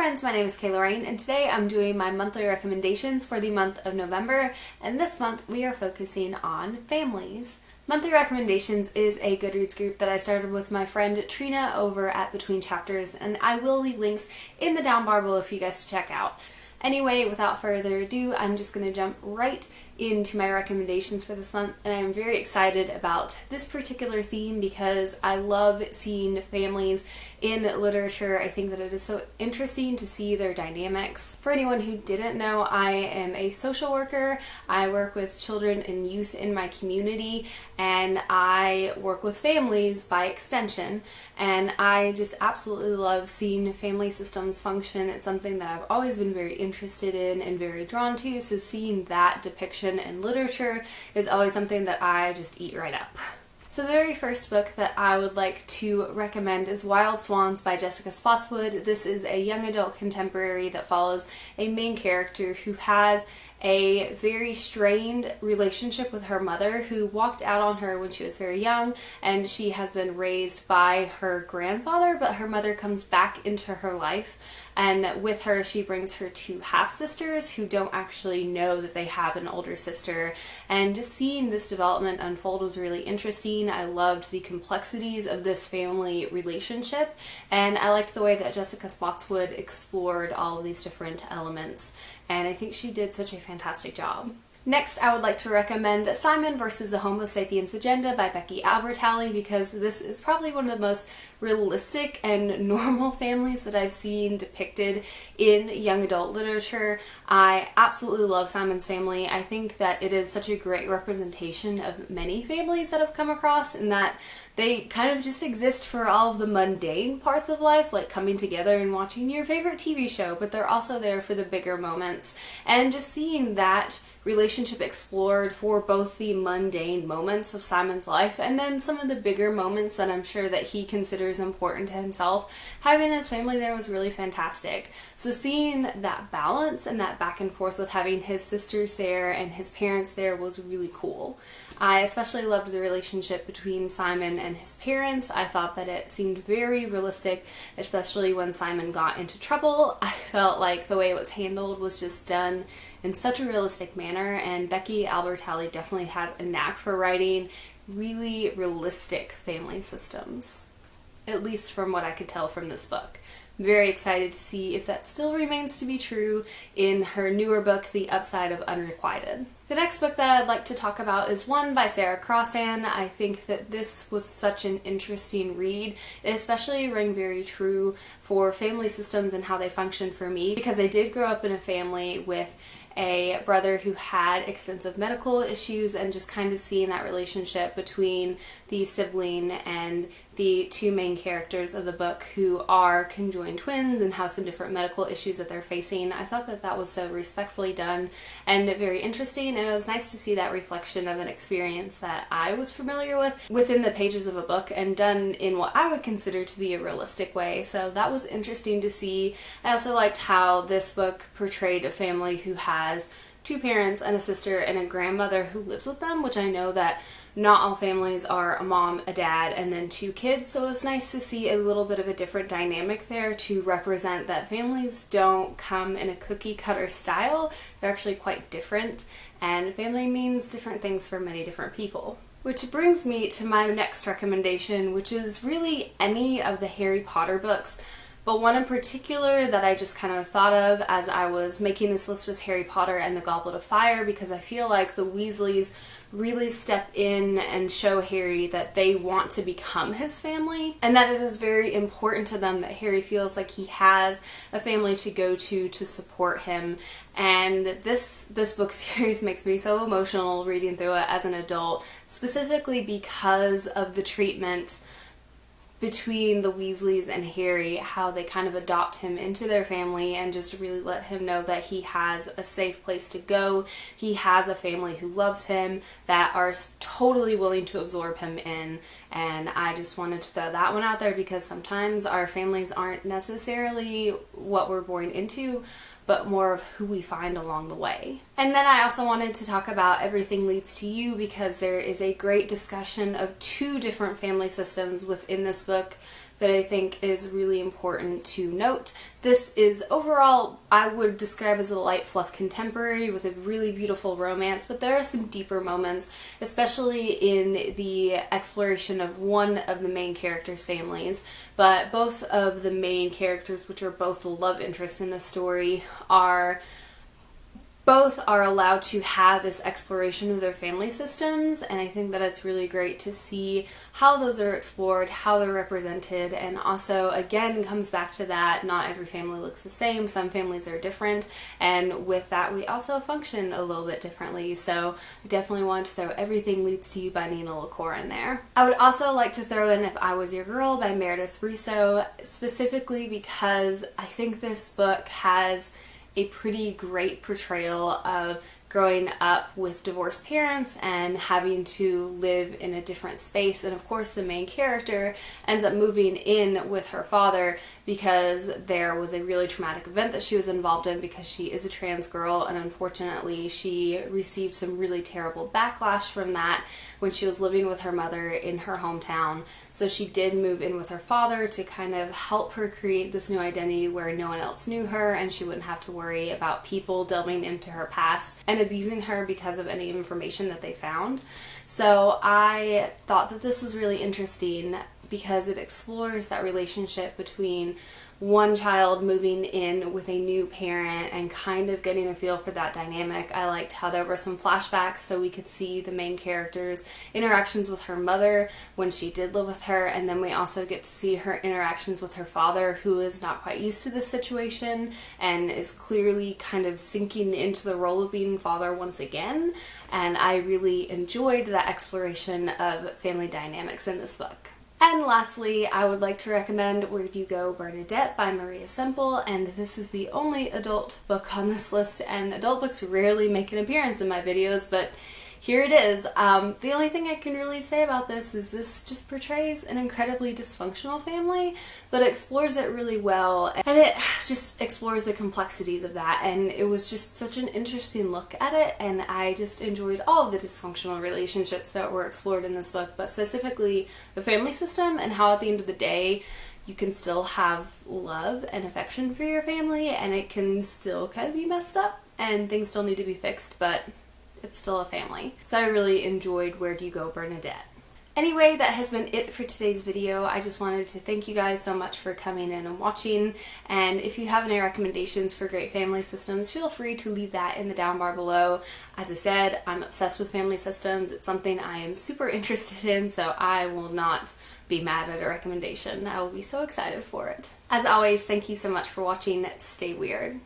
friends, my name is Kayla Rain, and today I'm doing my monthly recommendations for the month of November, and this month we are focusing on families. Monthly Recommendations is a Goodreads group that I started with my friend Trina over at Between Chapters, and I will leave links in the down bar below for you guys to check out. Anyway, without further ado, I'm just going to jump right into my recommendations for this month, and I'm very excited about this particular theme because I love seeing families in literature. I think that it is so interesting to see their dynamics. For anyone who didn't know, I am a social worker. I work with children and youth in my community, and I work with families by extension, and I just absolutely love seeing family systems function. It's something that I've always been very interested in and very drawn to, so seeing that depiction in literature is always something that I just eat right up. So the very first book that I would like to recommend is Wild Swans by Jessica Spotswood. This is a young adult contemporary that follows a main character who has a very strained relationship with her mother, who walked out on her when she was very young, and she has been raised by her grandfather, but her mother comes back into her life, and with her she brings her two half-sisters who don't actually know that they have an older sister, and just seeing this development unfold was really interesting. I loved the complexities of this family relationship, and I liked the way that Jessica Spotswood explored all of these different elements, and I think she did such a fantastic job. Next, I would like to recommend Simon versus the Homo Sapiens Agenda by Becky Albertalli, because this is probably one of the most realistic and normal families that I've seen depicted in young adult literature. I absolutely love Simon's family. I think that it is such a great representation of many families that I've come across, in that they kind of just exist for all of the mundane parts of life, like coming together and watching your favorite TV show, but they're also there for the bigger moments. And just seeing that relationship explored for both the mundane moments of Simon's life and then some of the bigger moments that I'm sure that he considers important to himself, having his family there was really fantastic. So seeing that balance and that back and forth with having his sisters there and his parents there was really cool. I especially loved the relationship between Simon and his parents. I thought that it seemed very realistic, especially when Simon got into trouble. I felt like the way it was handled was just done in such a realistic manner, and Becky Albertalli definitely has a knack for writing really realistic family systems, at least from what I could tell from this book. I'm very excited to see if that still remains to be true in her newer book, The Upside of Unrequited. The next book that I'd like to talk about is one by Sarah Crossan. I think that this was such an interesting read. It especially rang very true for family systems and how they function for me, because I did grow up in a family with a brother who had extensive medical issues, and just kind of seeing that relationship between the sibling and the two main characters of the book who are conjoined twins and have some different medical issues that they're facing. I thought that that was so respectfully done and very interesting, and it was nice to see that reflection of an experience that I was familiar with within the pages of a book and done in what I would consider to be a realistic way. So that was interesting to see. I also liked how this book portrayed a family who has two parents and a sister and a grandmother who lives with them, which I know that not all families are a mom, a dad, and then two kids, so it's nice to see a little bit of a different dynamic there to represent that families don't come in a cookie cutter style. They're actually quite different, and family means different things for many different people. Which brings me to my next recommendation, which is really any of the Harry Potter books. But one in particular that I just kind of thought of as I was making this list was Harry Potter and the Goblet of Fire, because I feel like the Weasleys really step in and show Harry that they want to become his family, and that it is very important to them that Harry feels like he has a family to go to support him. And this book series makes me so emotional reading through it as an adult, specifically because of the treatment between the Weasleys and Harry, how they kind of adopt him into their family and just really let him know that he has a safe place to go. He has a family who loves him, that are totally willing to absorb him in, and I just wanted to throw that one out there because sometimes our families aren't necessarily what we're born into, but more of who we find along the way. And then I also wanted to talk about Everything Leads to You, because there is a great discussion of two different family systems within this book. that I think is really important to note. This is overall, I would describe as a light fluff contemporary with a really beautiful romance, but there are some deeper moments, especially in the exploration of one of the main characters' families. But both of the main characters, which are both the love interests in the story, both are allowed to have this exploration of their family systems, and I think that it's really great to see how those are explored, how they're represented, and also, again, comes back to that not every family looks the same, some families are different, and with that we also function a little bit differently, so I definitely want to throw Everything Leads to You by Nina LaCour in there. I would also like to throw in If I Was Your Girl by Merideth Russo, specifically because I think this book has a pretty great portrayal of growing up with divorced parents and having to live in a different space. And of course the main character ends up moving in with her father because there was a really traumatic event that she was involved in because she is a trans girl, and unfortunately she received some really terrible backlash from that when she was living with her mother in her hometown. So she did move in with her father to kind of help her create this new identity where no one else knew her and she wouldn't have to worry about people delving into her past and abusing her because of any information that they found. So I thought that this was really interesting because it explores that relationship between one child moving in with a new parent and kind of getting a feel for that dynamic. I liked how there were some flashbacks so we could see the main character's interactions with her mother when she did live with her, and then we also get to see her interactions with her father, who is not quite used to this situation and is clearly kind of sinking into the role of being father once again, and I really enjoyed that exploration of family dynamics in this book. And lastly, I would like to recommend Where Do You Go Bernadette by Semple, and this is the only adult book on this list, and adult books rarely make an appearance in my videos, but here it is. The only thing I can really say about this is this just portrays an incredibly dysfunctional family, but explores it really well, and it just explores the complexities of that, and it was just such an interesting look at it, and I just enjoyed all of the dysfunctional relationships that were explored in this book, but specifically the family system and how at the end of the day you can still have love and affection for your family, and it can still kind of be messed up and things still need to be fixed, but it's still a family. So I really enjoyed Where Do You Go Bernadette. Anyway, that has been it for today's video. I just wanted to thank you guys so much for coming in and watching, and if you have any recommendations for great family systems, feel free to leave that in the down bar below. As I said, I'm obsessed with family systems. It's something I am super interested in, so I will not be mad at a recommendation. I will be so excited for it. As always, thank you so much for watching. Stay weird.